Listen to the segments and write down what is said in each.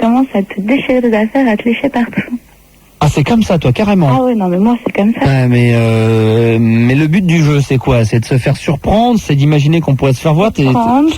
commence à te déchirer des affaires, à te lécher partout. Ah, c'est comme ça, toi, carrément. Ah ouais, non, mais moi, c'est comme ça. Ouais, mais le but du jeu, c'est quoi? C'est de se faire surprendre, c'est d'imaginer qu'on pourrait se faire voir. Oui,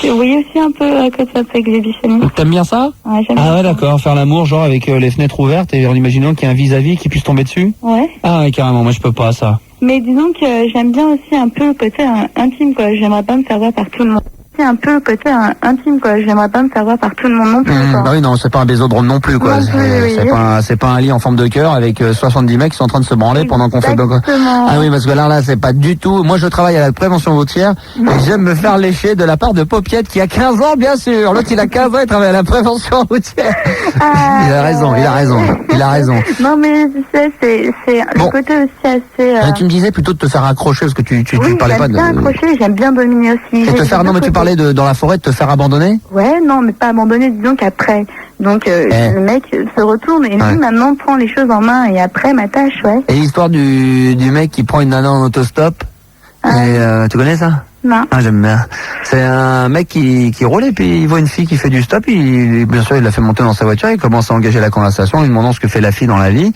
aussi un peu que ça fait exhibitionniste. T'aimes bien ça? Ouais, j'aime bien. Ah ouais, d'accord, faire l'amour, genre avec les fenêtres ouvertes et en imaginant qu'il y a un vis-à-vis qui puisse tomber dessus? Ouais. Ah ouais, carrément, moi je peux pas ça. Mais disons que j'aime bien aussi un peu le côté intime, quoi. J'aimerais pas me faire voir par tout le monde. C'est un peu le côté intime, quoi. J'aimerais pas me faire voir par tout le monde non plus, quoi. Bah oui, non, c'est pas un bésodrome non plus, quoi. Non plus, oui. C'est pas un lit en forme de cœur avec 70 mecs qui sont en train de se branler pendant qu'on fait... Ah oui, parce que là, c'est pas du tout... Moi, je travaille à la prévention routière et j'aime me faire lécher de la part de Popiette qui a 15 ans, bien sûr. L'autre, il a 15 ans, il travaille à la prévention routière. Il a raison. Non, mais tu sais, c'est le côté aussi assez... Tu me disais plutôt de te faire accrocher parce que tu parlais pas de... j'aime bien accrocher, j'aime bien dominer aussi. Et te faire... Non, mais tu parlais dans la forêt de te faire abandonner? Ouais, non, mais pas abandonner, disons qu'après. Donc, le mec se retourne et lui, maintenant, prend les choses en main et après, m'attache, ouais. Et l'histoire du mec qui prend une nana en autostop, tu connais ça? Non. Ah, j'aime bien. C'est un mec qui roule et puis il voit une fille qui fait du stop, bien sûr, il la fait monter dans sa voiture, il commence à engager la conversation, lui demandant ce que fait la fille dans la vie.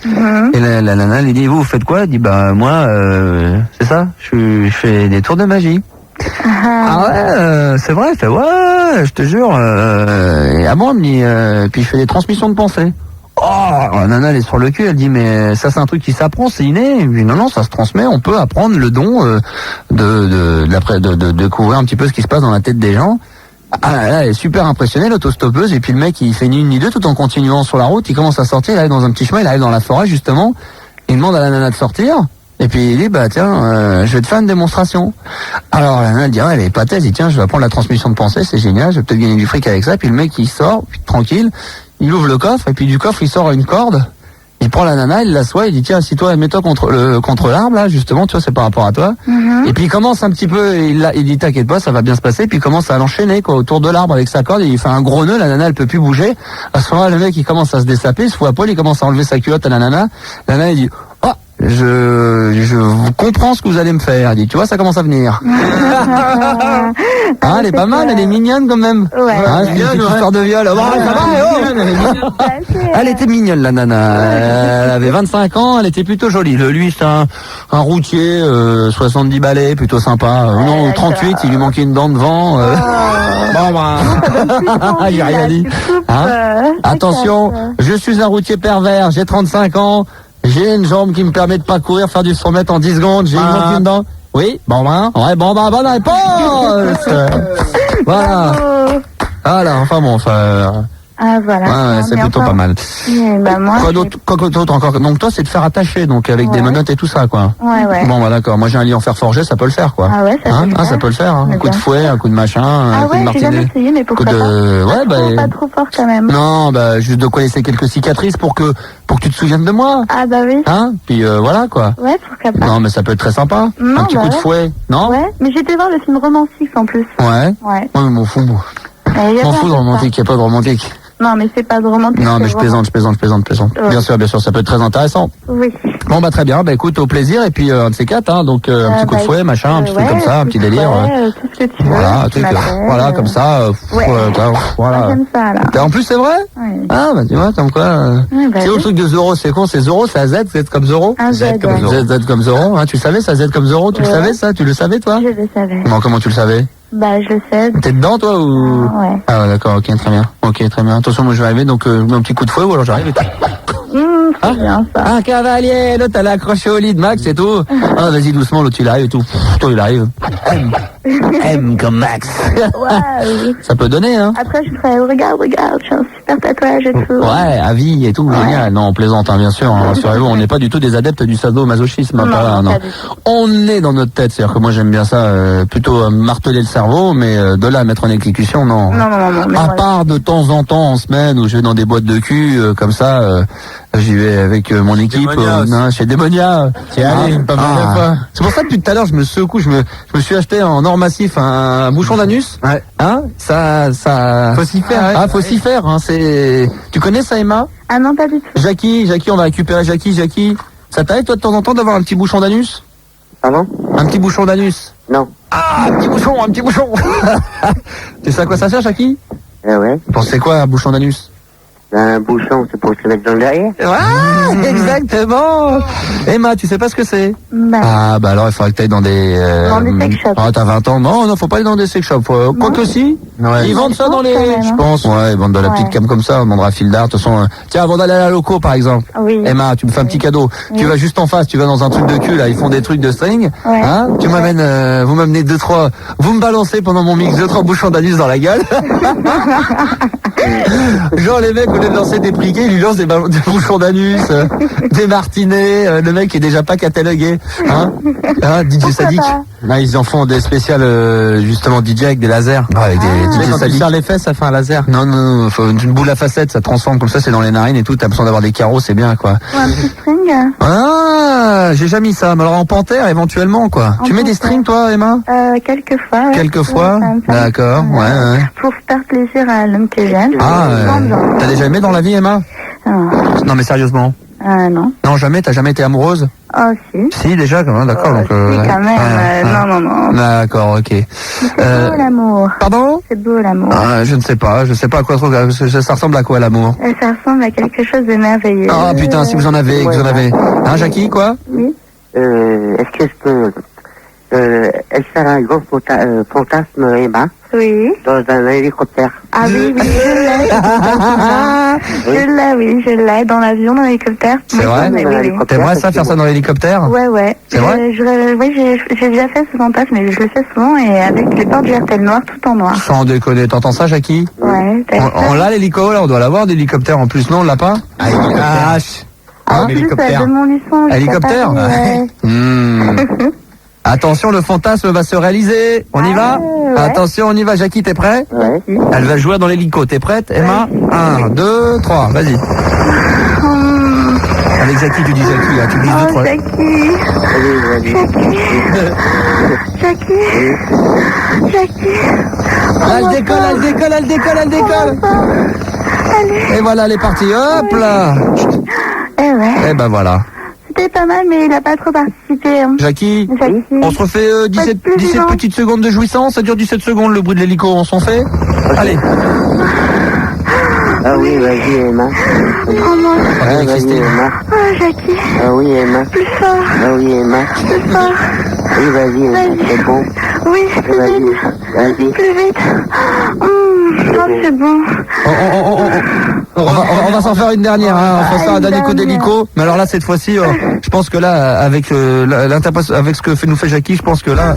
Et la nana lui dit, vous faites quoi? Elle dit, bah, moi, c'est ça, je fais des tours de magie. Ah ouais, c'est vrai, fait ouais, je te jure. Et à moi, puis il fait des transmissions de pensée. Oh, la nana elle est sur le cul, elle dit mais ça c'est un truc qui s'apprend, c'est inné. Je dis, non, ça se transmet, on peut apprendre le don de découvrir un petit peu ce qui se passe dans la tête des gens. Ah là, elle est super impressionnée, l'autostoppeuse, et puis le mec il fait ni une ni deux tout en continuant sur la route, il commence à sortir, il arrive dans un petit chemin, il arrive dans la forêt justement, il demande à la nana de sortir. Et puis il dit, bah tiens, je vais te faire une démonstration. Alors la nana elle dit, elle est épatée, elle dit, tiens, je vais apprendre la transmission de pensée, c'est génial, je vais peut-être gagner du fric avec ça. Puis le mec il sort, puis, tranquille, il ouvre le coffre, et puis du coffre il sort une corde, il prend la nana, il l'assoit, il dit, tiens, assis-toi, mets-toi contre l'arbre, là, justement, tu vois, c'est par rapport à toi. Et puis il commence un petit peu, il dit, t'inquiète pas, ça va bien se passer, puis il commence à l'enchaîner, quoi, autour de l'arbre avec sa corde, et il fait un gros nœud, la nana elle peut plus bouger. À ce moment-là, le mec il commence à se dessaper, il se fout à poil, il commence à enlever sa culotte à la nana. La nana il dit, oh, je comprends ce que vous allez me faire. Elle dit, tu vois, ça commence à venir. Elle est pas mal, elle est mignonne quand même. Ouais. C'est une petite histoire de viol. Oh, ça va, Elle était mignonne, la nana. Elle avait 25 ans, elle était plutôt jolie. Lui, c'est un routier, 70 balais, plutôt sympa. Non, 38, il lui manquait une dent devant. Bon, bah, j'ai rien dit. Attention, je suis un routier pervers, j'ai 35 ans. J'ai une jambe qui me permet de pas courir, faire du 100 mètres en 10 secondes. J'ai une dent. Oui, bonne réponse. Voilà. Voilà, enfin bon, voilà. Ouais, c'est plutôt pas mal. Bah, moi, Quoi d'autre encore? Donc toi, c'est de faire attacher, donc avec des menottes et tout ça, quoi. Ouais. Bon, bah d'accord. Moi, j'ai un lit en fer forgé, ça peut le faire, quoi. Ah ouais, ça peut le faire. Ça peut le faire. Un coup de fouet, un coup de machin, un coup de martinet. J'ai jamais essayé, mais pourquoi pas? Pas trop fort quand même. Non, bah juste de quoi laisser quelques cicatrices pour que tu te souviennes de moi. Ah bah oui. Puis voilà, quoi. Ouais, pourquoi pas. Non, mais ça peut être très sympa. Un petit coup de fouet, non? Ouais, mais j'étais voir le film romantique en plus. Ouais. Ouais. Ouais, mais m'en fous. M'en fous de romantique, y a pas de romantique. Non, mais c'est pas de romantique. Non, mais je plaisante. Ouais. Bien sûr, ça peut être très intéressant. Oui. Bon, bah très bien, bah écoute, au plaisir, et puis un de ces quatre, donc un petit coup de fouet, machin, un petit truc comme ça, un petit délire. Tout ce que tu veux. Voilà, un truc, voilà, comme ça, voilà. J'aime ça, là. En plus, c'est vrai? Ouais. Ah, bah tu vois, comme quoi. C'est le truc de Zoro, c'est con, c'est Zoro, c'est Z comme Zoro. Z comme Zoro, hein, tu savais ça, Z comme Zoro, tu le savais ça, tu le savais toi? Je le savais. Bon, comment tu le savais? Bah, je le sais. T'es dedans, toi, ou? Ouais. Ah, ouais, d'accord, ok, très bien. Ok, très bien. Attention, moi, je vais arriver, donc, un petit coup de fouet, ou alors j'arrive et c'est bien, ça. Un cavalier, l'autre, elle a accroché au lit de Max, c'est tout. Ah, vas-y, doucement, l'autre, il arrive et tout. Toi, il arrive. M comme Max. Ouais. Ça peut donner, hein. Après, je ferais, regarde, j'ai un super tatouage et tout. Ouais, à vie et tout, génial. Non, on plaisante, hein, bien sûr, hein, rassurez-vous, on n'est pas du tout des adeptes du sadomasochisme. Non. On est dans notre tête, c'est-à-dire que moi, j'aime bien ça, plutôt marteler le cerveau, mais de là à mettre en exécution, non. Non. À part de temps en temps, en semaine, où je vais dans des boîtes de cul, comme ça, j'y vais avec mon équipe, chez Démonia. C'est pour ça que depuis tout à l'heure, je me secoue, je me suis acheté en or massif un bouchon d'anus. Ouais. Hein, ça. Faut s'y faire. Ah, faut s'y faire. Hein, tu connais ça, Emma? Ah non, pas du tout. Jackie, on va récupérer Jackie. Ça t'arrive toi de temps en temps d'avoir un petit bouchon d'anus? Pardon? Un petit bouchon d'anus? Non. Ah, un petit bouchon. Tu sais à quoi ça sert, Jackie? Ouais. Pensez quoi, un bouchon d'anus? Un bouchon, c'est pour se mettre dans le derrière. Exactement. Emma, tu sais pas ce que c'est? Bah, Ah, bah alors il faudrait que t'ailles dans des... Dans des sex shops. Ah, t'as 20 ans. Non, faut pas aller dans des sex shops. Quoique si. Ouais. Ils vendent ça dans les... quand même, hein. Je pense, ouais, ils vendent de la Ouais. petite cam comme ça, on demandera fil d'art. De toute façon, tiens, avant d'aller à la loco, par exemple. Oui. Emma, tu me fais un petit cadeau. Tu vas juste en face, tu vas dans un truc de cul, là, ils font des trucs de string. Ouais. Hein, tu m'amènes, vous m'amenez 2-3, vous me balancez pendant mon mix 2-3 bouchons d'anus dans la gueule. Genre les mecs, au lieu de lancer des briquets, ils lui lancent des bouchons d'anus, des martinets, le mec est déjà pas catalogué. Hein, DJ Sadik. Là, ils en font des spéciales, justement, DJ avec des lasers. Ouais, avec des DJ Quand tu Sadik. serres les fesses, ça fait un laser. Non, faut une boule à facettes, ça transforme comme ça, c'est dans les narines et tout, t'as besoin d'avoir des carreaux, c'est bien, quoi. Ou un petit string. Ah, j'ai jamais mis ça, mais alors en panthère, éventuellement, quoi. En Tu mets des panthère. strings, toi, Emma? Quelquefois. Ouais. Quelquefois? Ouais, ça me fait D'accord, plaisir. ouais. Pour faire plaisir à l'homme que j'aime. Ah, Sans besoin. t'as déjà aimé dans la vie, Emma? Non. Non, mais sérieusement. Non. Non, jamais, t'as jamais été amoureuse? Oh, si. Si, déjà, quand même, d'accord, donc, Si, quand même. ouais. Non. D'accord, ok. C'est beau l'amour. Pardon? C'est beau l'amour. Je ne sais pas à quoi trop, ça ressemble à quoi, l'amour? Ça ressemble à quelque chose de merveilleux. Ah, putain, si vous en avez, Hein, Jackie, quoi? Oui. Est-ce que je peux... est-ce que ça a un gros fantasme, Emma, Oui. dans un hélicoptère? Ah oui, je l'ai. Je l'ai dans l'avion, dans l'hélicoptère. C'est vrai? Oui. T'aimerais ça, faire ça dans l'hélicoptère? Ouais. C'est vrai? Oui, j'ai déjà fait ce fantasme, mais je le fais souvent et avec les portes du RTL noir tout en noir. Sans déconner, t'entends ça, Jackie? Ouais. On l'a l'hélico, là, on doit l'avoir d'hélicoptère en plus, non, on l'a pas? En plus, hélicoptère. de mon licence. Hélicoptère? Attention, le fantasme va se réaliser. On y va? ouais. Attention, on y va. Jackie, t'es prêt? Ouais. Elle va jouer dans l'hélico. T'es prête, Emma? 1, 2, 3, vas-y. Avec Jackie, tu dis Jackie, là. Tu dis 2, 3. Jackie. Là, elle décolle. Et voilà, elle est partie. Hop là. Eh ouais. Et ben voilà. C'était pas mal, mais il a pas trop participé. Hein. Jackie, Jackie. on se refait 17 petites secondes de jouissance. Ça dure 17 secondes, le bruit de l'hélico. On s'en fait? Allez. Ah oui, vas-y, Emma. Prends-moi. Allez, Vas-y, Christine. Emma. Oh, Jackie. Ah oui, Emma. Plus fort. Ah oui, Emma. Plus fort. Oui, vas-y, Emma, c'est bon. Oui, plus Vas-y, vite. vas-y. Plus vite. Oh, c'est bon. On va s'en faire une dernière, hein. On va faire un Une dernier coup dernière. d'hélico. Mais alors là, cette fois-ci, je pense que là, avec avec ce que nous fait Jackie, je pense que là,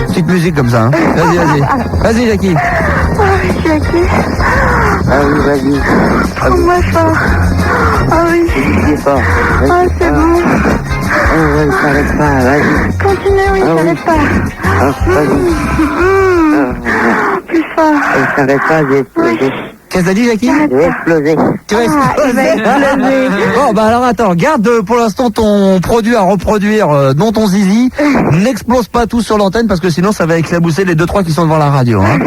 petite musique comme ça. Hein. Vas-y, Jackie. Oh, Jackie. Ah oui, vas-y. Prends-moi fort. Oh oui. C'est fort. Oh, c'est bon. Oh, ouais, ne s'arrête pas, vas-y. Continue, oui, Ah oui. t'arrêtes pas. Oh, vas-y. Plus fort. Ne s'arrête pas, j'ai explosé. Qu'est-ce que t'as dit, Jackie? Je vais exploser. Tu vas Il va exploser. Bon, bah alors attends, garde pour l'instant ton produit à reproduire dans ton zizi. N'explose pas tout sur l'antenne parce que sinon ça va éclabousser les 2-3 qui sont devant la radio. Hein.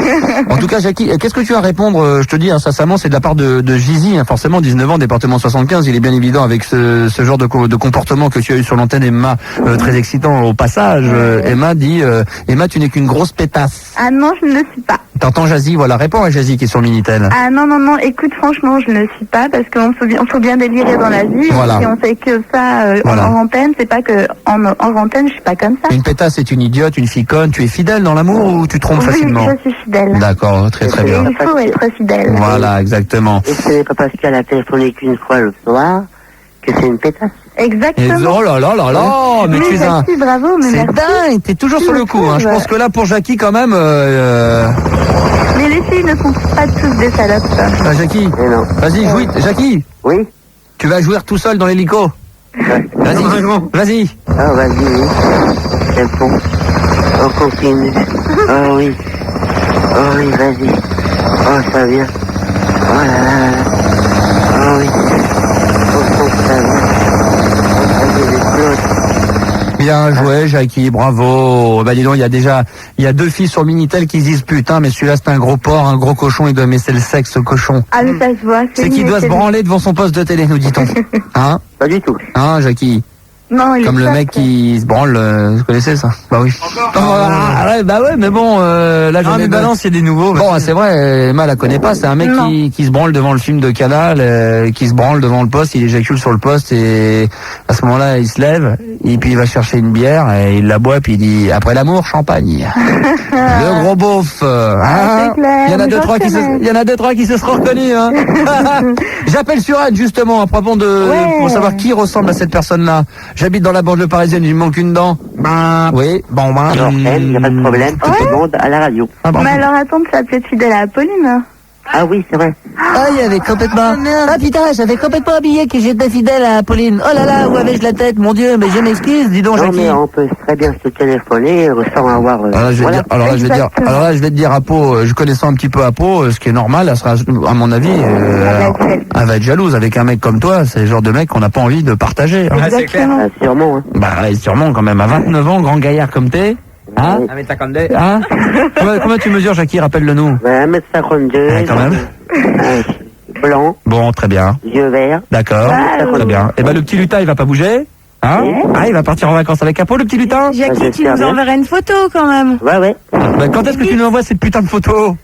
En tout cas, Jackie, qu'est-ce que tu as à répondre? Je te dis, hein, sincèrement, c'est de la part de Gizy, hein, forcément, 19 ans, département 75. Il est bien évident avec ce genre de comportement que tu as eu sur l'antenne, Emma, très excitant au passage. Emma dit, Emma, tu n'es qu'une grosse pétasse. Ah non, je ne le suis pas. T'entends Jazzy? Voilà, réponds à Jazzy qui est sur le Minitel. Ah non, écoute, franchement, je ne le suis pas parce qu'on faut bien délirer dans la vie. Voilà. Et on sait que ça, Voilà. en antenne, c'est pas que en antenne, je suis pas comme ça. Une pétasse, c'est une idiote, une fille conne. Tu es fidèle dans l'amour ou tu trompes facilement? Oui, je suis fidèle. D'accord, très Et bien. il faut être fidèle. Voilà, exactement. Et ce n'est pas parce qu'elle a téléphoné qu'une fois le soir que c'est une pétasse. Et, Exactement. oh là, mais tu es un... Jackie, bravo, mais C'est merci. dingue, t'es toujours sur le coup. Hein. Je pense que là, pour Jackie, quand même... Mais les filles ne sont pas tous des salopes. Ah, Jackie, Mais non. vas-y, jouis. Jackie, Oui? tu vas jouir tout seul dans l'hélico. Vas-y. Ah, vas-y, oui. C'est bon. On continue. Ah oui. Oh oui, vas-y. Oh, ça vient. Oh là là là. Ah oui. Oh, ça vient. Oh, ça vient, j'explose. Bien joué, Jackie, bravo. Bah dis donc, il y a 2 filles sur Minitel qui se disent putain, mais celui-là c'est un gros porc, un gros cochon, il doit aimer le sexe, ce cochon. Ah, mais ça se voit. C'est qu'il doit se branler devant son poste de télé, nous dit-on. Hein, Pas du tout. Jackie? Non, il Comme est le soft. mec qui se branle, vous connaissez ça? Bah oui. Bah ouais, mais bon, là Ah, mais balance, il y a des nouveaux. Bon, c'est vrai, Emma la connaît pas, c'est un mec Non. qui se branle devant le film de Canal, qui se branle devant le poste, il éjacule sur le poste et à ce moment-là, il se lève et puis il va chercher une bière et il la boit puis il dit après l'amour, champagne. Le gros beauf. Hein, c'est clair, il y en a mais deux j'en trois qui se, connais. il y en a deux trois qui se seront reconnus. Hein. J'appelle sur Anne justement à propos de Ouais. pour savoir qui ressemble à cette personne-là. J'habite dans la banlieue parisienne, il me manque une dent. Oui, bon ben. Alors, il n'y a pas de problème, tout le monde à la radio. Ah, bon. Mais alors attends, tu vas peut-être fidèle à Apolline. Ah oui, c'est vrai. Ah, il avait complètement. Ah putain, j'avais complètement oublié que j'étais fidèle à Pauline. Oh là là, où avais-je la tête, mon Dieu, mais je m'excuse, dis donc, Non, Jackie. mais on peut très bien se téléphoner sans avoir... Alors là, je vais voilà. dire, alors là, je vais dire, Exactement. alors là, je vais te dire à Pau, je connaissant un petit peu à Pau, ce qui est normal, elle sera, à mon avis, elle va être jalouse avec un mec comme toi. C'est le genre de mec qu'on n'a pas envie de partager. Hein. Exactement. Ah, sûrement, hein. Bah, ouais, sûrement quand même. À 29 ans, grand gaillard comme t'es. Hein? Ouais. Hein? Combien tu mesures, Jackie? Rappelle-le nous. 1m52. Ouais, quand même. Blanc, Bon, très bien. yeux verts. D'accord. Très bien. Et ben, le petit lutin, il va pas bouger? Hein? Ah, il va partir en vacances avec Apo, le petit lutin? Jackie, tu j'espère nous bien. enverrais une photo quand même. Ouais. Ben, quand est-ce que tu nous envoies cette putain de photo?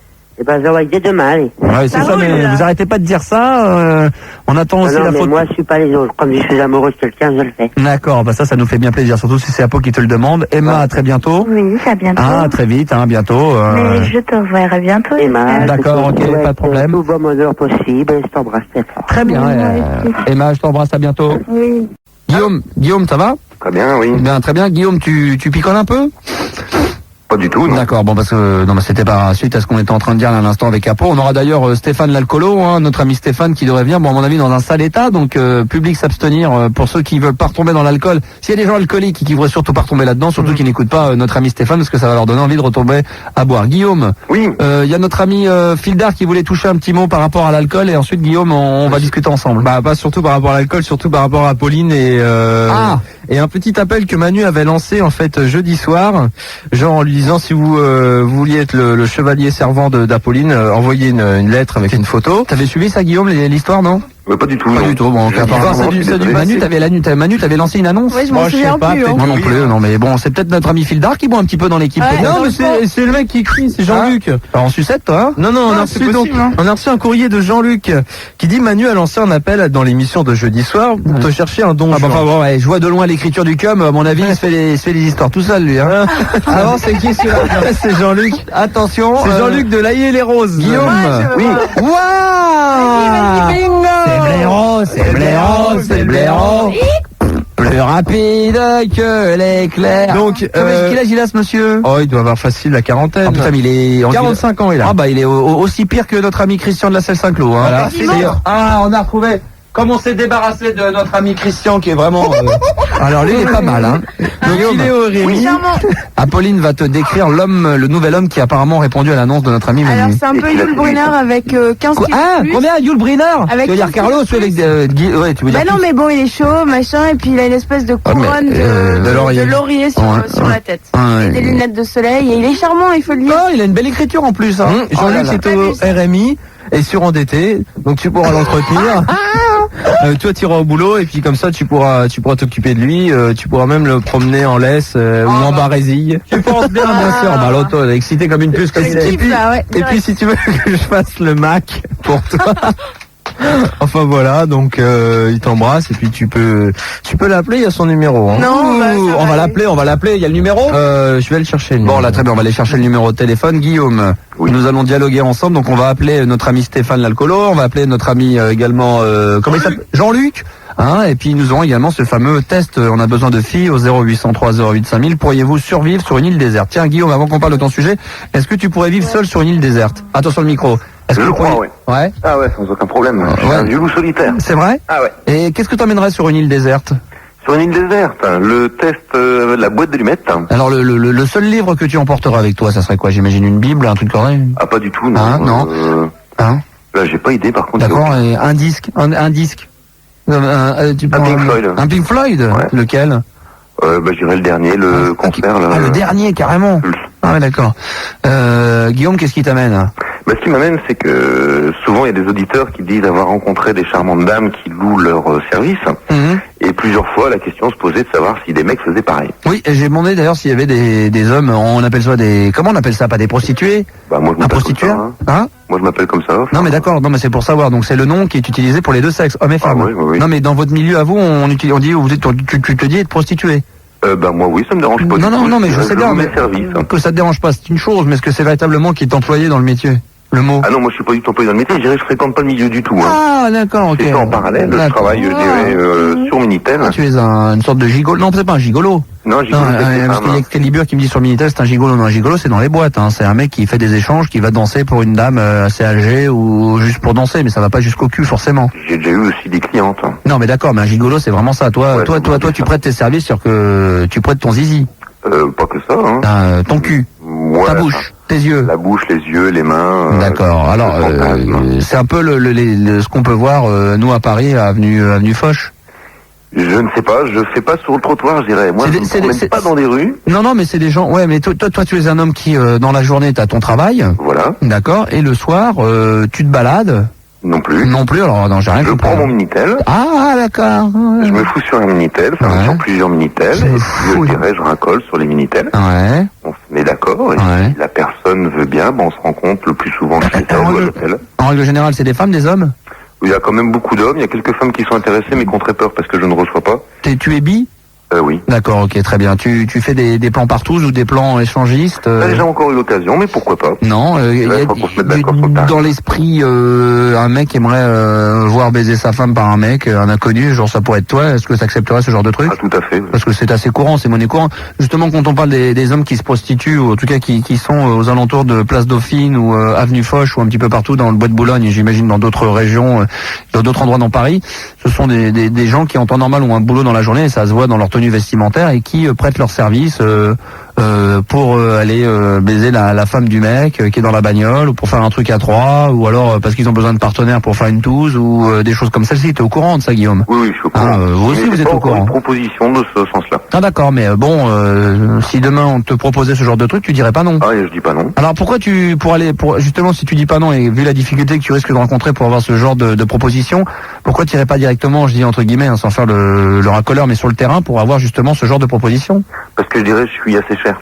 Eh ben, j'envoie dès demain, allez. Ouais, c'est Ça ça, roule, mais là. vous arrêtez pas de dire ça. On attend aussi Non, la mais photo. moi, je suis pas les autres. Comme je suis amoureux de quelqu'un, je le fais. D'accord, bah ça nous fait bien plaisir, surtout si c'est Apo qui te le demande. Emma, à très bientôt. Oui, à bientôt. Ah, très vite, hein, bientôt. Mais je te reverrai bientôt. Emma, D'accord, je te ok, souhaite pas de problème. Tout bon bonheur possible et je t'embrasse très fort. Très bien. Emma, je t'embrasse, à bientôt. Oui. Guillaume, ça va? Très bien, oui. Bien, très bien. Guillaume, tu picoles un peu? Pas du tout, non. D'accord, bon parce que non mais c'était pas suite à ce qu'on était en train de dire à l'instant avec Apo. On aura d'ailleurs Stéphane l'alcoolo, hein, notre ami Stéphane qui devrait venir, bon à mon avis dans un sale état, donc public s'abstenir pour ceux qui veulent pas retomber dans l'alcool. S'il y a des gens alcooliques qui voudraient surtout pas retomber là-dedans, surtout qui n'écoutent pas notre ami Stéphane parce que ça va leur donner envie de retomber à boire. Guillaume, Oui. il y a notre ami Fildar qui voulait toucher un petit mot par rapport à l'alcool et ensuite Guillaume on va discuter ensemble. Bah pas surtout par rapport à l'alcool, surtout par rapport à Pauline et un petit appel que Manu avait lancé en fait jeudi soir, genre en lui disant si vous vouliez être le chevalier servant d'Apolline, envoyez une lettre avec une photo. T'avais suivi ça Guillaume l'histoire non? Pas du tout. Pas non. du tout, bon, ok, apparemment, Je suis désolé. Manu t'avais lancé une annonce? Oui, je m'en souviens plus. Hein. Moi non plus, non mais bon, c'est peut-être notre ami Fildar qui boit un petit peu dans l'équipe. Ouais. peut-être. Non mais c'est le mec qui écrit, c'est Jean-Luc. Alors, en sucette toi? Non, on a c'est reçu donc, possible, hein. on a reçu un courrier de Jean-Luc qui dit Manu a lancé un appel dans l'émission de jeudi soir pour te chercher un don. Ah bah enfin bon, ouais, je vois de loin l'écriture du cum, à mon avis, il se fait les histoires tout seul lui. Hein. Avant c'est qui celui-là? C'est Jean-Luc. Attention, C'est Jean-Luc de Laillé les Roses. Guillaume. Oui. Waouh! Bingo. C'est blaireau. Plus rapide que l'éclair. Donc, quel âge il a ce monsieur? Oh, il doit avoir facile la quarantaine. Ah putain, mais il est 45 ans il a. Ah bah il est aussi pire que notre ami Christian de la Selle Saint-Cloud. Hein. Voilà. Ah, on a retrouvé. Comme on s'est débarrassé de notre ami Christian qui est vraiment... Alors lui il est pas mal hein. Donc il est au Rémi. Apolline va te décrire le nouvel homme qui a apparemment répondu à l'annonce de notre ami Alors Manu. c'est un peu Yul Brynner avec 15 Quoi kilos Ah, de plus. combien Yul Brynner? Avec Tu veux dire 15 Carlos ou avec ouais, tu veux dire Bah non qui? mais bon il est chaud machin et puis il a une espèce de Ah, mais, couronne de laurier. sur Ouais. la tête. Ah, ouais. Et des lunettes de soleil et il est charmant il faut le dire. Oh, il a une belle écriture en plus. Hein. Jean-Luc Oh là là. est au RMI et surendetté, donc tu pourras l'entretenir. Toi tu iras au boulot et puis comme ça tu pourras t'occuper de lui, tu pourras même le promener en laisse ou en barésille. Tu penses bien sûr. Bah l'auto, elle est excitée comme une puce comme C'est ça. kiff, là, ouais. Et puis si tu veux que je fasse le Mac pour toi. Enfin voilà, donc il t'embrasse et puis tu peux l'appeler, il y a son numéro. Hein. Non, bah, ça on va va aller. l'appeler, il y a le numéro? Je vais le chercher. Le Bon numéro. là très bien, on va aller chercher le numéro de téléphone. Guillaume, Oui. nous allons dialoguer ensemble, donc on va appeler notre ami Stéphane l'alcoolo, on va appeler notre ami également comment il s'appelle Jean-Luc. Hein, et puis nous aurons également ce fameux test, on a besoin de filles au 0803 08 5000. Pourriez-vous survivre sur une île déserte? Tiens Guillaume, avant qu'on parle de ton sujet, est-ce que tu pourrais vivre seul sur une île déserte? Attention le micro. Est-ce que Je tu crois, pourrais... Ouais. Ah ouais, sans aucun problème. Je suis Ouais. un vieux loup solitaire. C'est vrai? Ah ouais. Et qu'est-ce que t'emmènerais sur une île déserte? Sur une île déserte, le test de la boîte d'allumettes. Alors le seul livre que tu emporteras avec toi, ça serait quoi? J'imagine une Bible, un truc correct? Ah pas du tout, non. Hein, non. Hein? Là j'ai pas idée par contre. D'accord, et un disque. Tu prends Pink Floyd. Un Pink Floyd? Ouais. Lequel? Bah j'irai le dernier, le concert là. Ah, le dernier, carrément. Pulse. Ah ouais, d'accord. Guillaume, qu'est-ce qui t'amène? Bah, ce qui m'amène, c'est que souvent il y a des auditeurs qui disent avoir rencontré des charmantes dames qui louent leur service. Mhm. Et plusieurs fois, la question se posait de savoir si des mecs faisaient pareil. Oui, et j'ai demandé d'ailleurs s'il y avait des hommes, on appelle ça des... Comment on appelle ça? Pas des prostituées? Bah, moi, je Un m'appelle comme prostitué? ça, Hein? Moi, je m'appelle comme ça. Enfin, Non mais d'accord, non mais c'est pour savoir, donc c'est le nom qui est utilisé pour les deux sexes, hommes et femmes. oui. Non mais dans votre milieu à vous, on dit, tu te dis être prostituée. Bah, moi, oui, ça me dérange pas. Non, mais je sais bien, mais service. que ça te dérange pas, c'est une chose, mais est-ce que c'est véritablement qui est employé dans le métier? Le mot. Ah non, moi je suis pas du tout employé dans le métier, je dirais que je fréquente pas le milieu du tout. Hein. Ah d'accord, ok. C'est ça en parallèle, je travaille, je dirais, sur Minitel. Ah, tu es une sorte de gigolo. Non, c'est pas un gigolo. Non, gigolo, parce qu'il y a Calibur qui me dit sur Minitel, c'est un gigolo. Non, un gigolo, c'est dans les boîtes. Hein. C'est un mec qui fait des échanges, qui va danser pour une dame assez âgée ou juste pour danser, mais ça va pas jusqu'au cul forcément. J'ai déjà eu aussi des clientes. Hein. Non, mais d'accord, mais un gigolo, c'est vraiment ça. Toi, tu prêtes tes services sur que tu prêtes ton zizi. Pas que ça. Hein. Ton cul, voilà, ta bouche, tes yeux. La bouche, les yeux, les mains. D'accord. Alors, c'est un peu ce qu'on peut voir nous à Paris, avenue Foch. Je ne sais pas, je fais pas sur le trottoir, je dirais. Moi, je ne me promène pas dans des rues. Non, mais c'est des gens. Ouais, mais toi, tu es un homme qui, dans la journée, t'as ton travail. Voilà. D'accord. Et le soir, tu te balades. Non plus. Non plus. Alors, non, j'ai rien compris. Je prends mon Minitel. Ah, d'accord. Je me fous sur un Minitel, sur plusieurs Minitel. Et puis, je dirais, je racole sur les Minitel. Ouais. On se met d'accord. Et si la personne veut bien, on se rencontre le plus souvent chez elle ou à l'hôtel. En règle générale, c'est des femmes, des hommes? Il y a quand même beaucoup d'hommes. Il y a quelques femmes qui sont intéressées, mais qui ont très peur parce que je ne reçois pas. Tu es bi? Oui. D'accord, ok, très bien. Tu fais des plans partout ou des plans échangistes? J'ai déjà encore eu l'occasion, mais pourquoi pas? Non, dans l'esprit, un mec aimerait voir baiser sa femme par un mec, un inconnu, genre ça pourrait être toi. Est-ce que tu accepterais ce genre de truc? Ah, tout à fait. Parce que c'est assez courant, c'est monnaie courante. Justement, quand on parle des hommes qui se prostituent, ou en tout cas qui sont aux alentours de Place Dauphine ou Avenue Foch ou un petit peu partout dans le Bois de Boulogne, et j'imagine dans d'autres régions, dans d'autres endroits dans Paris, ce sont des gens qui en temps normal ont un boulot dans la journée et ça se voit dans leur tenue vestimentaire et qui prêtent leur service pour aller baiser la femme du mec qui est dans la bagnole ou pour faire un truc à trois ou alors parce qu'ils ont besoin de partenaires pour faire une touze ou des choses comme celle-ci. T'es au courant de ça, Guillaume? Oui, je suis au courant. Vous aussi, vous êtes au courant. Une proposition de ce sens-là. Ah d'accord, mais si demain on te proposait ce genre de truc, tu dirais pas non? Ah, je dis pas non. Alors pourquoi justement si tu dis pas non et vu la difficulté que tu risques de rencontrer pour avoir ce genre de proposition, pourquoi tu irais pas directement, je dis entre guillemets, sans faire le racoleur, mais sur le terrain pour avoir justement ce genre de proposition? Parce que je dirais je suis assez cher.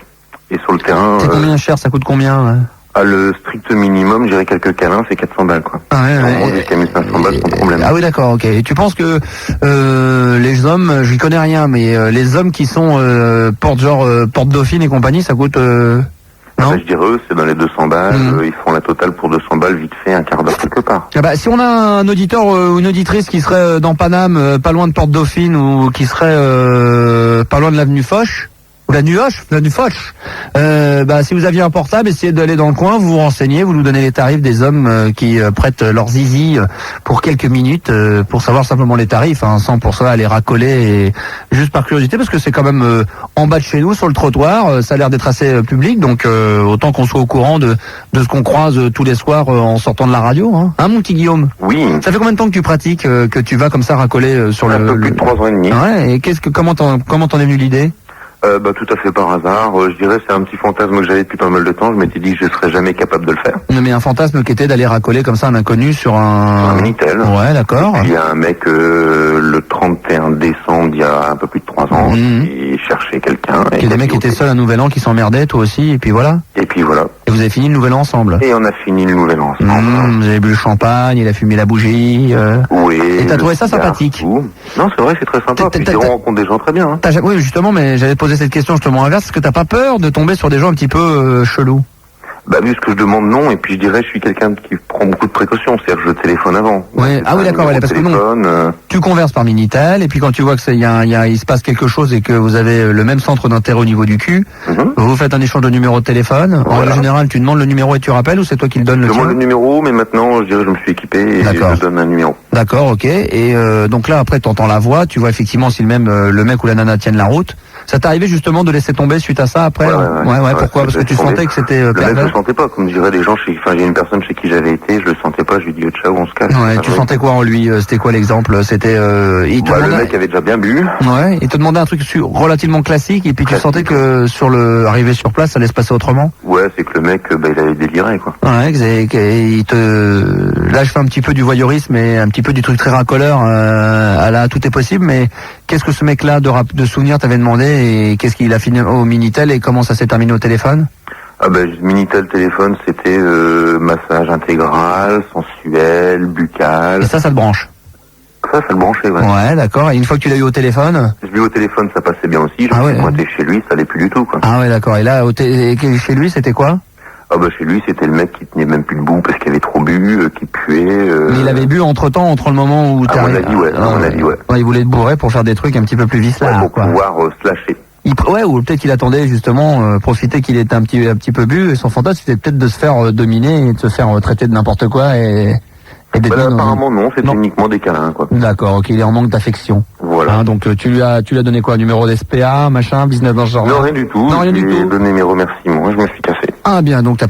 Et sur le terrain... C'est combien cher? Ça coûte combien? Le strict minimum, je dirais quelques câlins, c'est 400 balles, quoi. Ah ouais. Jusqu'à 1500 balles, sans problème. Ah oui, d'accord, ok. Et tu penses que les hommes, je n'y connais rien, mais les hommes qui sont porte Dauphine et compagnie, ça coûte... Non, je dirais eux, c'est dans les 200 balles, ils font la totale pour 200 balles, vite fait, un quart d'heure quelque part. Ah bah, si on a un auditeur ou une auditrice qui serait dans Paname, pas loin de Porte Dauphine, ou qui serait pas loin de l'avenue Foch, ou l'avenue Foch, si vous aviez un portable, essayez d'aller dans le coin, vous vous renseignez, vous nous donnez les tarifs des hommes qui prêtent leur zizi pour quelques minutes, pour savoir simplement les tarifs, sans pour ça aller racoler, et juste par curiosité, parce que c'est quand même en bas de chez nous, sur le trottoir, ça a l'air d'être assez public, donc autant qu'on soit au courant de ce qu'on croise tous les soirs en sortant de la radio, hein, mon petit Guillaume? Oui. Ça fait combien de temps que tu pratiques, que tu vas comme ça racoler sur un peu plus de 3 ans et demi. Ouais, et comment t'en es venu l'idée? Tout à fait par hasard. Je dirais c'est un petit fantasme que j'avais depuis pas mal de temps. Je m'étais dit que je serais jamais capable de le faire. Mais un fantasme qui était d'aller racoler comme ça un inconnu sur un Minitel. Ouais, d'accord. Il y a un mec le 31 décembre, il y a un peu plus de 3 ans, qui cherchait quelqu'un. Et des mecs qui étaient seuls un nouvel an, qui s'emmerdaient, toi aussi, et puis voilà. Et puis voilà. Et vous avez fini le nouvel an ensemble? Et on a fini le nouvel an ensemble. Vous avez bu le champagne, il a fumé la bougie. Oui. Et t'as trouvé ça sympathique? Non, c'est vrai, c'est très sympa. Puis on rencontre des gens très bien. Oui, justement, mais j'avais posé cette question justement inverse. Est-ce que t'as pas peur de tomber sur des gens un petit peu chelous? Vu ce que je demande, non. Et puis je dirais, je suis quelqu'un qui prend beaucoup de précautions. C'est-à-dire que je téléphone avant. Ouais. Ah oui, d'accord. Parce que non. Tu converses par Minitel, et puis quand tu vois que il se passe quelque chose et que vous avez le même centre d'intérêt au niveau du cul, vous faites un échange de numéro de téléphone. En général, tu demandes le numéro et tu rappelles, ou c'est toi qui le donnes? Je demande le numéro, mais maintenant, je dirais, je me suis équipé et je donne un numéro. D'accord, ok. Et donc là, après, t'entends la voix, tu vois effectivement si le mec ou la nana tiennent la route. Ça t'est arrivé justement de laisser tomber suite à ça après? Ouais. Pourquoi? Parce que tu sentais que c'était pervers. Je le sentais pas, comme diraient les gens. J'ai une personne chez qui j'avais été, je le sentais pas. Je lui dis ciao, on se casse. Ouais. Tu sentais quoi en lui? C'était quoi l'exemple? C'était le mec avait déjà bien bu. Ouais. Il te demandait un truc relativement classique, et puis tu sentais que arrivé sur place, ça allait se passer autrement. Ouais, c'est que le mec, il avait déliré, quoi. Ouais. Là, je fais un petit peu du voyeurisme et un petit peu du truc très racoleur. Tout est possible, mais qu'est-ce que ce mec-là de souvenir t'avait demandé et qu'est-ce qu'il a fini au Minitel et comment ça s'est terminé au téléphone? Ah ben, Minitel téléphone, c'était massage intégral, sensuel, buccal. Et ça te branche? Ça le branchait, ouais. Ouais, d'accord. Et une fois que tu l'as eu au téléphone? Je l'ai eu au téléphone, ça passait bien aussi. Je me suis pointé chez lui, ça allait plus du tout, quoi. Ah ouais, d'accord. Et là, chez lui, c'était quoi? Ah bah chez lui, c'était le mec qui tenait même plus debout parce qu'il avait trop bu, qui puait. Mais il avait bu entre-temps, entre le moment où t'es arrivé. À mon avis, ouais. Il voulait te bourrer pour faire des trucs un petit peu plus vicelard, pour pouvoir se lâcher. Ouais, ou peut-être qu'il attendait justement profiter qu'il était un petit peu bu et son fantasme c'était peut-être de se faire dominer et de se faire traiter de n'importe quoi et apparemment non, c'était uniquement des câlins, quoi. D'accord, ok, il est en manque d'affection. Voilà. Hein, donc tu lui as donné quoi, numéro d'SPA, machin, business dans ce genre? Non, rien du tout. Non, rien du tout. J'ai donné mes remerciements, je me suis cassé. Ah bien, donc là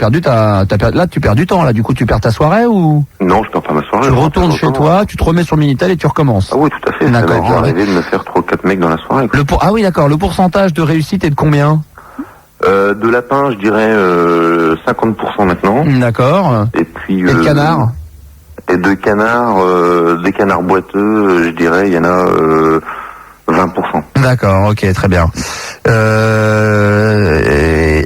tu perds du temps là, du coup tu perds ta soirée ou? Non, je perds pas ma soirée. Tu retournes chez toi, tu te remets sur Minitel et tu recommences. Ah oui, tout à fait. D'accord. Ça m'est déjà arrivé de me faire 3-4 mecs dans la soirée. Ah oui, d'accord. Le pourcentage de réussite est de combien? De lapin, je dirais 50% maintenant. D'accord. Et puis. Et de canard? Et de canards, des canards boiteux, je dirais, il y en a 20%. D'accord, ok, très bien.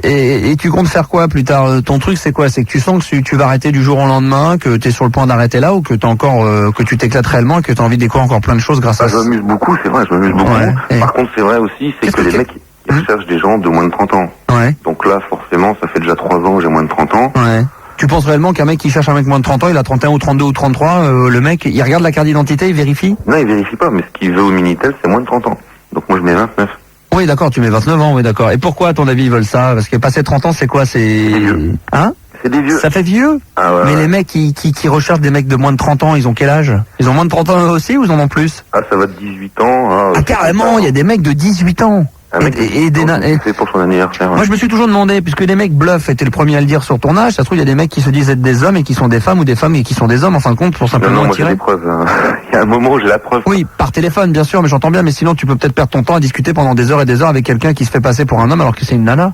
Et tu comptes faire quoi plus tard? Ton truc, c'est quoi? C'est que tu sens que tu vas arrêter du jour au lendemain, que tu es sur le point d'arrêter là, ou que t'as encore, que tu t'éclates réellement et que tu as envie de découvrir encore plein de choses grâce à ça? Je m'amuse beaucoup, c'est vrai, je m'amuse beaucoup. Ouais. Par contre, c'est vrai aussi, c'est que les mecs, ils recherchent des gens de moins de 30 ans. Ouais. Donc là, forcément, ça fait déjà 3 ans que j'ai moins de 30 ans. Ouais. Tu penses réellement qu'un mec qui cherche un mec moins de 30 ans, il a 31 ou 32 ou 33, le mec, il regarde la carte d'identité, il vérifie? Non, il vérifie pas, mais ce qu'il veut au Minitel, c'est moins de 30 ans. Donc moi, je mets 29. Oui, d'accord, tu mets 29 ans, oui, d'accord. Et pourquoi, à ton avis, ils veulent ça? Parce que passer 30 ans, c'est quoi? C'est vieux. Hein? C'est des vieux. Ça fait vieux? Ah ouais. Mais les mecs qui recherchent des mecs de moins de 30 ans, ils ont quel âge? Ils ont moins de 30 ans aussi ou ils en ont plus? Ah, ça va de 18 ans. Ah, carrément, il y a des mecs de 18 ans. C'est pour son anniversaire. Ouais. Moi, je me suis toujours demandé, puisque les mecs bluffent, et t'es le premier à le dire sur ton âge, ça se trouve, il y a des mecs qui se disent être des hommes et qui sont des femmes, ou des femmes et qui sont des hommes, en fin de compte, pour simplement moi, attirer. j'ai des preuves. Hein. Il y a un moment où j'ai la preuve. Oui, par téléphone, bien sûr, mais j'entends bien, mais sinon, tu peux peut-être perdre ton temps à discuter pendant des heures et des heures avec quelqu'un qui se fait passer pour un homme alors que c'est une nana.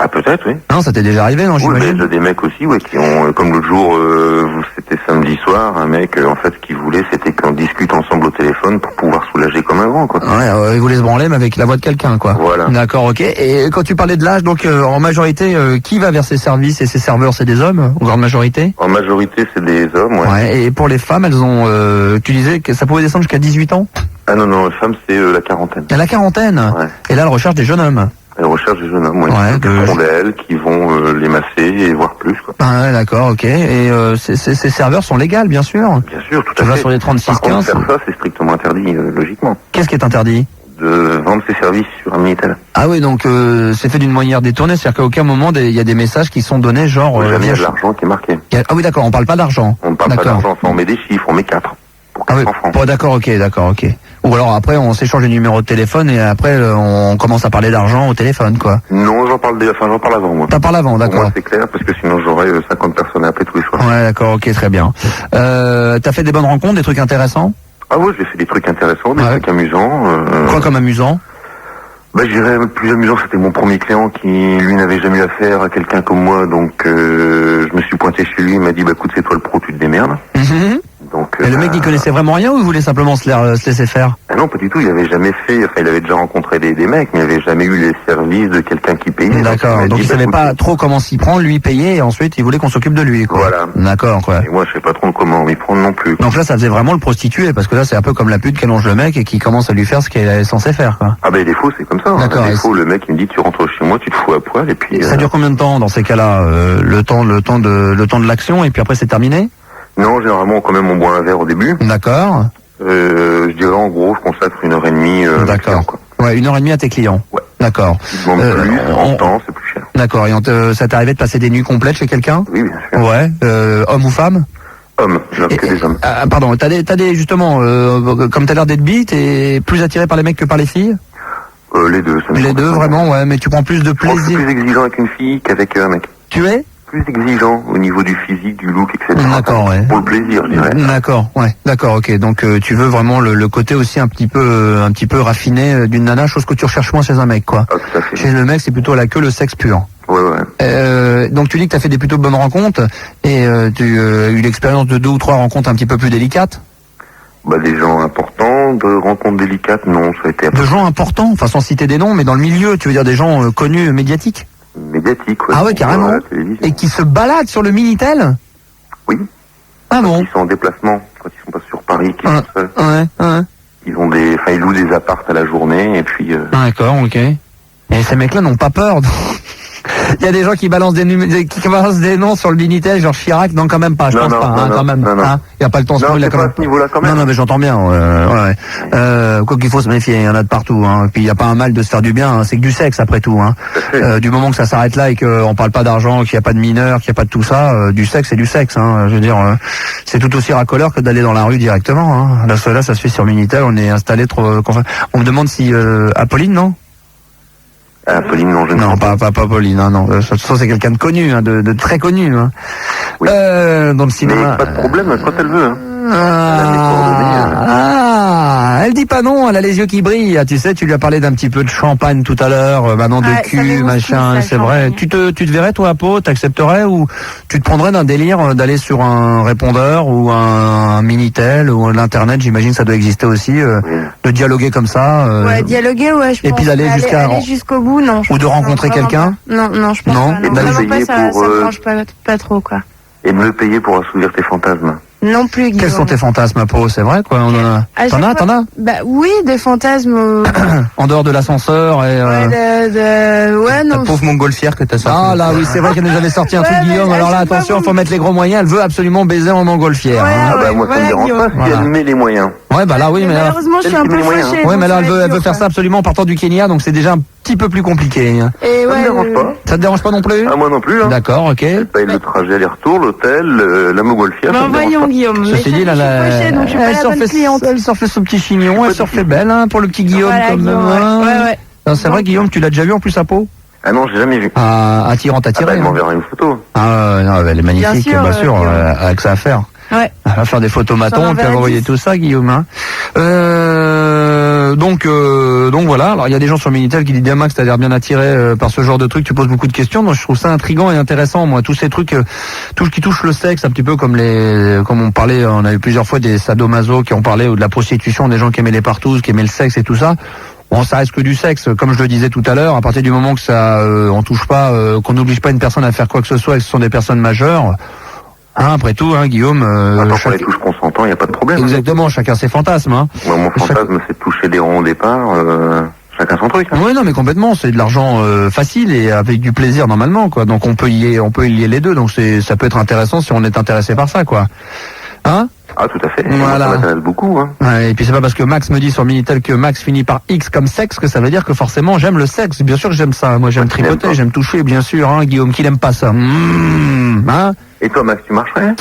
Ah, peut-être, oui. Non, ça t'est déjà arrivé, non, j'imagine? Oui, mais des mecs aussi, ouais, qui ont, comme l'autre jour, c'était samedi soir, un mec, en fait, ce qu'il voulait, c'était qu'on discute ensemble au téléphone pour pouvoir soulager comme un grand, quoi. Ouais, il voulait se branler, mais avec la voix de quelqu'un, quoi. Voilà. D'accord, ok. Et quand tu parlais de l'âge, donc, en majorité, qui va vers ces services et ces serveurs, c'est des hommes, en grande majorité? En majorité, c'est des hommes, ouais. Ouais, et pour les femmes, elles ont, tu disais que ça pouvait descendre jusqu'à 18 ans? Ah non, les femmes, c'est la quarantaine. À la quarantaine? Ouais. Et là, elle recherche des jeunes hommes. Elles recherchent des jeunes hommes, ouais. Qui font d'elles, qui vont les masser et voir plus, quoi. Ah ouais, d'accord, ok. Et ces serveurs sont légaux, bien sûr? Bien sûr, tout à fait. Tu vas sur les 36-15. Par contre, faire ça, c'est strictement interdit, logiquement. Qu'est-ce qui est interdit? De vendre ses services sur un Minitel. Ah oui, donc c'est fait d'une manière détournée, c'est-à-dire qu'à aucun moment il y a des messages qui sont donnés, genre... jamais il y a de l'argent qui est marqué. Ah oui, d'accord, on parle pas d'argent. On ne parle pas d'argent, on met des chiffres, on met 4. Pour 400 francs. Bon, d'accord, ok. Ou alors après, on s'échange les numéros de téléphone et après, on commence à parler d'argent au téléphone, quoi. Non, j'en parle avant, moi. T'en parles avant, d'accord. Moi, c'est clair, parce que sinon j'aurais 50 personnes à appeler tous les soirs. Ouais, d'accord, ok, très bien. T'as fait des bonnes rencontres, des trucs intéressants? Ah ouais, j'ai fait des trucs intéressants, des trucs amusants. Quoi comme amusant? Bah, je dirais, le plus amusant, c'était mon premier client qui, lui, n'avait jamais eu affaire à quelqu'un comme moi, donc je me suis pointé chez lui, il m'a dit, bah écoute, c'est toi le pro, tu te démerdes. Donc, et le mec, il connaissait vraiment rien ou il voulait simplement se laisser faire? Ah non, pas du tout, il avait jamais fait, enfin, il avait déjà rencontré des mecs, mais il avait jamais eu les services de quelqu'un qui payait. D'accord, donc il savait pas trop comment s'y prendre, lui payer, et ensuite il voulait qu'on s'occupe de lui, quoi. Voilà. D'accord, quoi. Et moi, je sais pas trop comment m'y prendre non plus. Donc là, ça faisait vraiment le prostitué, parce que là, c'est un peu comme la pute qui allonge le mec et qui commence à lui faire ce qu'elle est censée faire, quoi. Ah ben, des fois, c'est comme ça. D'accord. Des fois, le mec, il me dit, tu rentres chez moi, tu te fous à poil, et puis... Ça dure combien de temps, dans ces cas-là? Le temps de l'action, et puis après, c'est terminé? Non, généralement, quand même, on boit un verre au début. D'accord. Je dirais, en gros, je consacre 1h30. D'accord. Ouais, 1h30 à tes clients. Ouais. D'accord. Plus, en temps, c'est plus cher. D'accord. Et ça t'est arrivé de passer des nuits complètes chez quelqu'un? Oui, bien sûr. Ouais. Homme ou femme? Homme, je n'aime que des hommes. Pardon, t'as des justement, comme t'as l'air d'être bi, t'es plus attiré par les mecs que par les filles? Les deux. Les deux, vraiment, ouais, mais tu prends plus de plaisir. Je suis plus exigeant avec une fille qu'avec un mec. Tu es? Plus exigeant au niveau du physique, du look, etc. D'accord, ouais. Pour le plaisir, je dirais. D'accord, ouais, d'accord, ok. Donc tu veux vraiment le côté aussi un petit peu raffiné d'une nana, chose que tu recherches moins chez un mec, quoi. Ah, tout à fait. Chez le mec, c'est plutôt la queue, le sexe pur. Ouais. Donc tu dis que tu as fait des plutôt bonnes rencontres et tu as eu l'expérience de 2 ou 3 rencontres un petit peu plus délicates? Bah, des gens importants, importants, de rencontres délicates, non, ça a été... De gens importants, enfin sans citer des noms, mais dans le milieu, tu veux dire des gens connus, médiatiques? Médiatiques, ouais. Ah ouais, carrément. Et qui se baladent sur le Minitel? Oui. Ah bon? Ils sont en déplacement, quand ils sont pas sur Paris, qu'ils sont seuls. Ouais. Ils louent des apparts à la journée, et puis... D'accord, ok. Et ces mecs-là n'ont pas peur. Il y a des gens qui balancent des noms sur le Minitel, genre Chirac, non quand même pas, je pense pas, quand même. Hein, il n'y a pas le temps, non, c'est pas à ce niveau-là quand même. Non, mais j'entends bien. Quoi qu'il faut se méfier, il y en a de partout. Hein. Puis il n'y a pas un mal de se faire du bien, hein. C'est que du sexe après tout. Hein. Du moment que ça s'arrête là et qu'on parle pas d'argent, qu'il n'y a pas de mineurs, qu'il n'y a pas de tout ça, du sexe c'est du sexe. Hein. Je veux dire, c'est tout aussi racoleur que d'aller dans la rue directement. Hein. Là, ça se fait sur Minitel, on est installé trop. On me demande si Apolline, non? Apolline, non, je ne non, pas Apolline, non. Ça c'est quelqu'un de connu, hein, de très connu. Hein. Oui. Dans le cinéma. Mais pas de problème quand elle veut. Hein. Elle dit pas non, elle a les yeux qui brillent. Tu sais, tu lui as parlé d'un petit peu de champagne tout à l'heure, maintenant de cul, machin, c'est vrai. Tu te verrais toi, Apo, t'accepterais ou tu te prendrais d'un délire d'aller sur un répondeur ou un Minitel ou l'internet, j'imagine ça doit exister aussi, de dialoguer comme ça. Ouais, dialoguer, ouais, je pense. Et puis d'aller jusqu'au bout, non. Ou de rencontrer quelqu'un. Non, je pense pas. Et vraiment pas, ça branche pas trop, quoi. Et me le payer pour assouvir tes fantasmes. Non plus, Guillaume. Quels sont tes fantasmes, Apo? C'est vrai, quoi. T'en as? Bah oui, des fantasmes. En dehors de l'ascenseur et. Ouais, non. La pauvre montgolfière que t'as sorti. Ah là, oui, c'est vrai qu'elle nous avait sorti un truc, Guillaume. Alors là, attention, faut mettre les gros moyens. Elle veut absolument baiser en montgolfière. Moi, ça me dérange pas si elle met les moyens. Ouais, bah là, oui, mais malheureusement, je suis un peu fâchée. Ouais, mais là, elle veut faire ça absolument en partant du Kenya, donc c'est déjà un petit peu plus compliqué. Et ça me dérange pas. Ça te dérange pas non plus? Ah, moi non plus. Hein. D'accord, ok. Elle paye le trajet aller-retour, l'hôtel, la montgolfière. Ben voyons, Guillaume. Ceci dit, elle surfait son petit chignon, elle surfait belle, hein, pour le petit Guillaume, comme ouais. C'est vrai, Guillaume, tu l'as déjà vu en plus à Pau? Ah non, j'ai jamais vu. Attirante. Elle m'enverra une photo. Non, elle est magnifique, bien sûr, avec ça à faire. Ouais. Elle va faire des photos maton, puis elle va envoyer tout ça, Guillaume. Hein. Donc voilà. Alors il y a des gens sur Minitel qui disent bien Max, t'as l'air bien attiré par ce genre de truc. Tu poses beaucoup de questions. Donc je trouve ça intriguant et intéressant. Moi, tous ces trucs, tout ce qui touche le sexe, un petit peu comme on parlait, on a eu plusieurs fois des sadomaso qui ont parlé ou de la prostitution, des gens qui aimaient les partous, qui aimaient le sexe et tout ça. Bon, ça reste que du sexe, comme je le disais tout à l'heure. À partir du moment que ça, on touche pas, qu'on n'oblige pas une personne à faire quoi que ce soit, et que ce sont des personnes majeures. Après tout, Guillaume. Pour les touches consentants, il n'y a pas de problème. Exactement, chacun ses fantasmes. Hein. Moi, mon fantasme, c'est de toucher des ronds au départ. Chacun son truc. Hein. Oui, non, mais complètement. C'est de l'argent facile et avec du plaisir normalement, quoi. Donc on peut y lier les deux. Donc ça peut être intéressant si on est intéressé par ça, quoi. Hein? Ah, tout à fait. Voilà. Ça m'intéresse beaucoup. Hein. Ouais, et puis c'est pas parce que Max me dit sur Minitel que Max finit par X comme sexe que ça veut dire que forcément j'aime le sexe. Bien sûr que j'aime ça. Moi j'aime tripoter, j'aime toucher, bien sûr. Hein, Guillaume, qui n'aime pas ça? Hein? Et toi, Max, tu marcherais?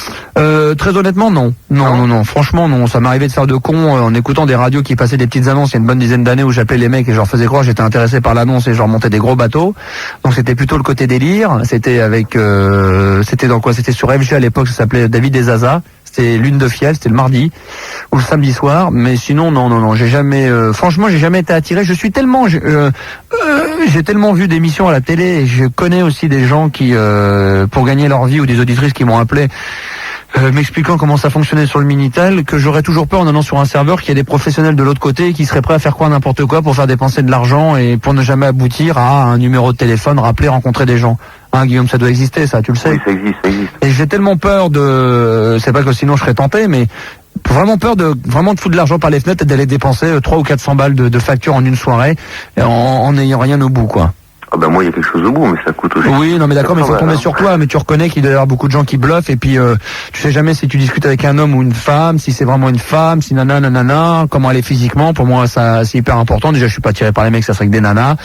Très honnêtement, non. Non. Franchement, non. Ça m'arrivait de faire de con en écoutant des radios qui passaient des petites annonces il y a une bonne dizaine d'années où j'appelais les mecs et je leur faisais croire que j'étais intéressé par l'annonce et je leur montais des gros bateaux. Donc c'était plutôt le côté délire. C'était c'était dans quoi? C'était sur FG à l'époque, ça s'appelait David et Zaza. C'était Lune de Fiel, c'était le mardi ou le samedi soir. Mais sinon, non. J'ai jamais, franchement, j'ai jamais été attiré. Je suis tellement, j'ai tellement vu d'émissions à la télé et je connais aussi des gens qui, pour gagner leur vie ou des auditrices qui m'ont appelé, m'expliquant comment ça fonctionnait sur le Minitel, que j'aurais toujours peur en allant sur un serveur qu'il y ait des professionnels de l'autre côté qui seraient prêts à faire quoi n'importe quoi pour faire dépenser de l'argent et pour ne jamais aboutir à un numéro de téléphone, rappeler, rencontrer des gens. Hein, Guillaume, ça doit exister, ça, tu le sais. Oui, ça existe. Et j'ai tellement peur c'est pas que sinon je serais tenté, mais vraiment peur de foutre de l'argent par les fenêtres et d'aller dépenser 300 ou 400 balles de facture en une soirée en n'ayant rien au bout, quoi. Ah ben moi il y a quelque chose au bout, mais ça coûte aussi. Oui, non mais d'accord, mais il faut tomber sur toi, mais tu reconnais qu'il doit y avoir beaucoup de gens qui bluffent et puis tu sais jamais si tu discutes avec un homme ou une femme, si c'est vraiment une femme, si nanana, comment elle est physiquement. Pour moi ça c'est hyper important. Déjà je suis pas attiré par les mecs, ça serait que des nanas.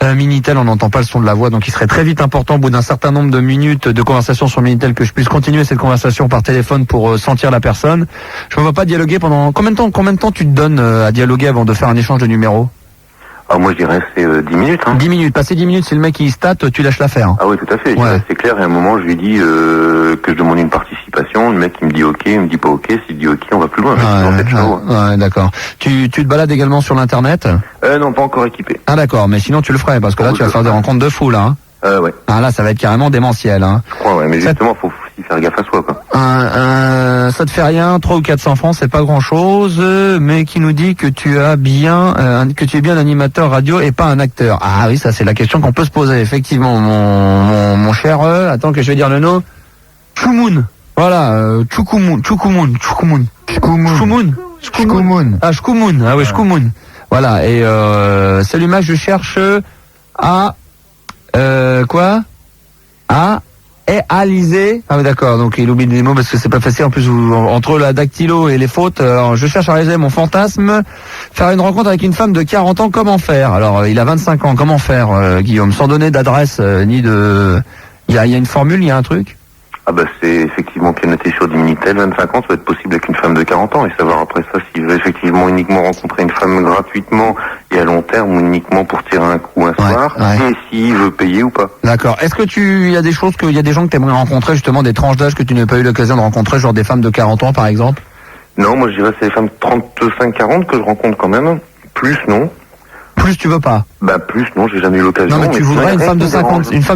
Minitel, on n'entend pas le son de la voix, donc il serait très vite important au bout d'un certain nombre de minutes de conversation sur Minitel que je puisse continuer cette conversation par téléphone pour sentir la personne. Je ne vois pas dialoguer pendant combien de temps tu te donnes à dialoguer avant de faire un échange de numéros? Ah, moi, je dirais c'est 10 minutes. Hein. 10 minutes. Passer 10 minutes, si le mec il state, tu lâches l'affaire. Ah oui, tout à fait. Ouais. C'est clair. Et à un moment, je lui dis que je demande une participation. Le mec, il me dit OK, il me dit pas OK. S'il dit OK, on va plus loin. Ouais, d'accord. Tu te balades également sur l'internet? Non, pas encore équipé. Ah d'accord, mais sinon tu le ferais parce que là tu vas faire des rencontres de fou là. Hein. Ouais. Ah là, ça va être carrément démentiel. Hein. Je crois, ouais. Mais justement, si aussi faire gaffe à soi, quoi. Ça te fait rien, 300 ou 400 francs, c'est pas grand chose, mais qui nous dit que tu es bien un animateur radio et pas un acteur. Ah oui, ça c'est la question qu'on peut se poser, effectivement, mon cher, attends que je vais dire le nom, Choumoun. Voilà, Choumoun. Ah, Choumoun. Ah oui, Choumoun. Voilà, et salut Max, je cherche à quoi? Réaliser. Ah oui, d'accord, donc il oublie des mots parce que c'est pas facile, en plus entre la dactylo et les fautes. Alors je cherche à réaliser mon fantasme, faire une rencontre avec une femme de 40 ans, comment faire? Alors il a 25 ans, comment faire, Guillaume, sans donner d'adresse ni de... Il y a une formule, il y a un truc? Ah bah c'est effectivement pianoté sur 10 Minitel, 25 ans, ça va être possible avec une femme de 40 ans, et savoir après ça s'il veut effectivement uniquement rencontrer une femme gratuitement et à long terme, ou uniquement pour tirer un coup un soir, et s'il veut payer ou pas. D'accord. Est-ce que il y a des gens que tu aimerais rencontrer, justement des tranches d'âge que tu n'as pas eu l'occasion de rencontrer, genre des femmes de 40 ans par exemple? Non, moi je dirais c'est les femmes 35-40 que je rencontre quand même, plus non. Plus tu veux pas? Bah plus non, j'ai jamais eu l'occasion. Non mais tu voudrais une femme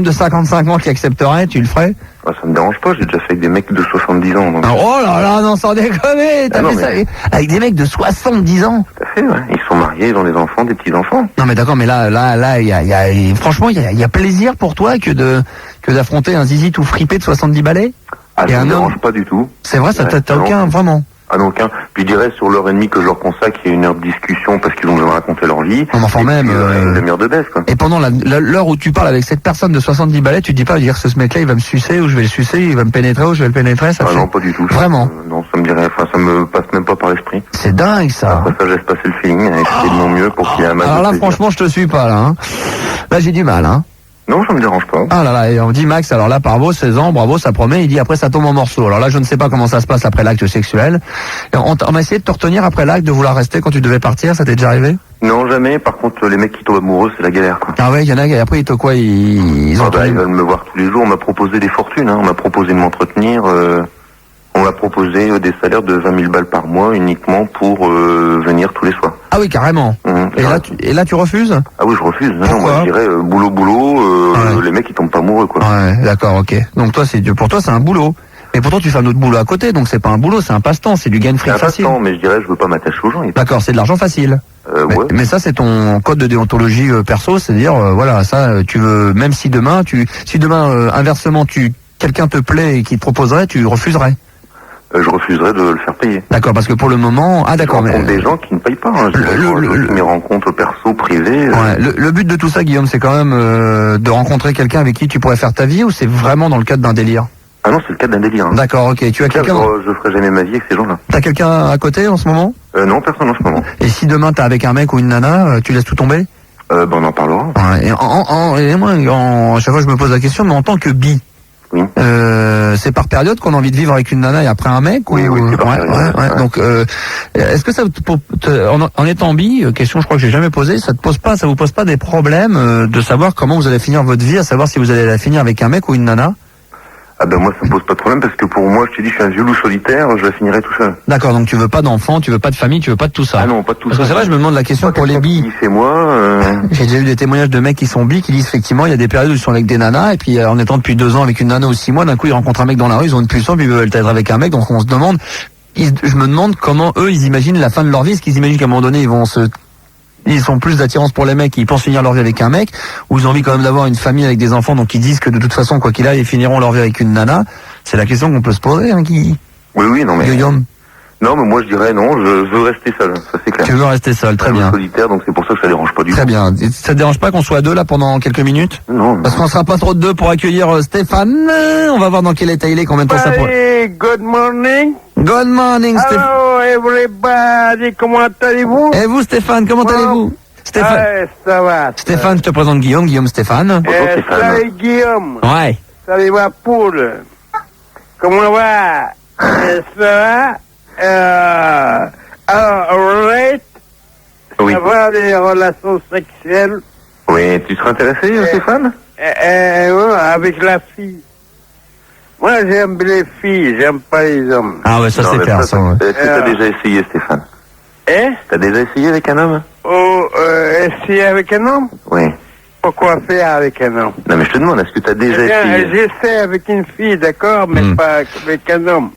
de 55 ans qui accepterait, tu le ferais? Ah, ça me dérange pas, j'ai déjà fait avec des mecs de 70 ans. Donc... Oh là là, non sans déconner, t'as fait ça avec des mecs de 70 ans? Tout à fait, ouais. Ils sont mariés, ils ont des enfants, des petits-enfants. Non mais d'accord, mais là, franchement, il y a plaisir pour toi que d'affronter un zizi tout fripé de 70 balais? Ah, ça me dérange pas du tout. C'est vrai, ça t'as aucun, vraiment? Ah non, aucun. Puis je dirais sur l'heure et demie que je leur consacre, il y a 1 heure de discussion parce qu'ils ont besoin de raconter leur vie. Enfin même une demi-heure de baisse, quoi. Et pendant l'heure où tu parles avec cette personne de 70 balais, tu te dis pas dire que ce mec-là il va me sucer ou je vais le sucer, il va me pénétrer ou je vais le pénétrer, ça? Ah non, pas du tout. Vraiment? Non, ça me dirait, ça me passe même pas par l'esprit. C'est dingue ça. Après ça, je laisse passer le feeling, et essayer de mon mieux pour qu'il y ait un match. Alors là, franchement, je te suis pas là. Hein. Là, j'ai du mal. Hein. Non, ça me dérange pas. Ah là là, et on dit Max, alors là, bravo, 16 ans, bravo, ça promet, il dit après ça tombe en morceaux. Alors là, je ne sais pas comment ça se passe après l'acte sexuel. On a essayé de te retenir après l'acte, de vouloir rester quand tu devais partir, ça t'est déjà arrivé? Non, jamais, par contre, les mecs qui tombent amoureux, c'est la galère, quoi. Ah ouais, il y en a, et après, ils veulent me voir tous les jours, on m'a proposé des fortunes, hein. On m'a proposé de m'entretenir, on m'a proposé des salaires de 20 000 balles par mois uniquement pour venir tous les soirs. Ah oui, carrément. Et là, tu refuses? Ah oui, je refuse. Non, moi, je dirais boulot, les mecs, ils tombent pas amoureux, quoi. Ouais, d'accord, ok. Donc toi, pour toi, c'est un boulot. Mais pourtant, tu fais un autre boulot à côté, donc c'est pas un boulot, c'est un passe-temps, c'est du gain fric facile. C'est un passe-temps, mais je dirais, je veux pas m'attacher aux gens. D'accord, c'est de l'argent facile. Ouais. Mais ça, c'est ton code de déontologie perso, c'est-à-dire, voilà, ça, tu veux, même si demain, inversement, quelqu'un te plaît et qui te proposerait, tu refuserais. Je refuserais de le faire payer. D'accord, parce que pour le moment... Ah d'accord, mais... Je rencontre des gens qui ne payent pas. Hein. Mes rencontres perso, privées... Ouais, le but de tout ça, Guillaume, c'est quand même de rencontrer quelqu'un avec qui tu pourrais faire ta vie, ou c'est vraiment dans le cadre d'un délire? Ah non, c'est le cadre d'un délire. Hein. D'accord, ok. Tu as quelqu'un... Je ferai jamais ma vie avec ces gens-là. T'as quelqu'un à côté en ce moment? Non, personne en ce moment. Et si demain t'es avec un mec ou une nana, tu laisses tout tomber? On en parlera. Ouais, et moi, à chaque fois je me pose la question, mais en tant que bi... Oui. C'est par période qu'on a envie de vivre avec une nana et après un mec? Oui, c'est par période. Ouais. Donc, est-ce que ça, en étant bi, question je crois que j'ai jamais posée, ça vous pose pas des problèmes de savoir comment vous allez finir votre vie, à savoir si vous allez la finir avec un mec ou une nana? Ah ben moi ça me pose pas de problème parce que pour moi je te dis je suis un vieux loup solitaire, je la finirai tout seul. D'accord, donc tu veux pas d'enfants, tu veux pas de famille, tu veux pas de tout ça. Ah non, pas de tout ça. Parce que c'est vrai, je me demande la question pour les bi. C'est moi. J'ai déjà eu des témoignages de mecs qui sont bi qui disent effectivement il y a des périodes où ils sont avec des nanas et puis en étant depuis 2 ans avec une nana ou 6 mois, d'un coup ils rencontrent un mec dans la rue, ils ont une pulsion puis ils veulent être avec un mec, donc on se demande, je me demande comment eux ils imaginent la fin de leur vie, est-ce qu'ils imaginent qu'à un moment donné ils sont plus d'attirance pour les mecs, ils pensent finir leur vie avec un mec, ou ils ont envie quand même d'avoir une famille avec des enfants, donc ils disent que de toute façon, quoi qu'il aille, ils finiront leur vie avec une nana. C'est la question qu'on peut se poser, hein, qui... Oui, non mais... Guillaume. Non, mais moi je dirais non, je veux rester seul, ça c'est clair. Tu veux rester seul, très bien. Solitaire, donc c'est pour ça que ça dérange pas du tout. Très bien. Ça te dérange pas qu'on soit 2 là pendant quelques minutes? Non. Parce qu'on sera pas trop de 2 pour accueillir Stéphane. On va voir dans quel état il est, combien de temps ça prend. Good morning. Good morning, Stéphane. Hello everybody, comment allez-vous? Et vous Stéphane, comment allez-vous? Stéphane. Ça va. Stéphane, je te présente Guillaume Stéphane. Salut Guillaume. Ouais. Salut ma poule. Comment va? Ça va? Right? Oui. Ça va les relations sexuelles? Oui, tu serais intéressé, Stéphane? Ouais, avec la fille. Moi, j'aime les filles, j'aime pas les hommes. Ah ouais, ça c'est clair, ça. Est-ce que t'as déjà essayé, Stéphane? T'as déjà essayé avec un homme? Essayé avec un homme? Oui. pas quoi faire avec un homme. Non, mais je te demande, est-ce que tu as déjà Eh bien, essayé? j'essaie avec une fille, d'accord, mais pas avec un homme.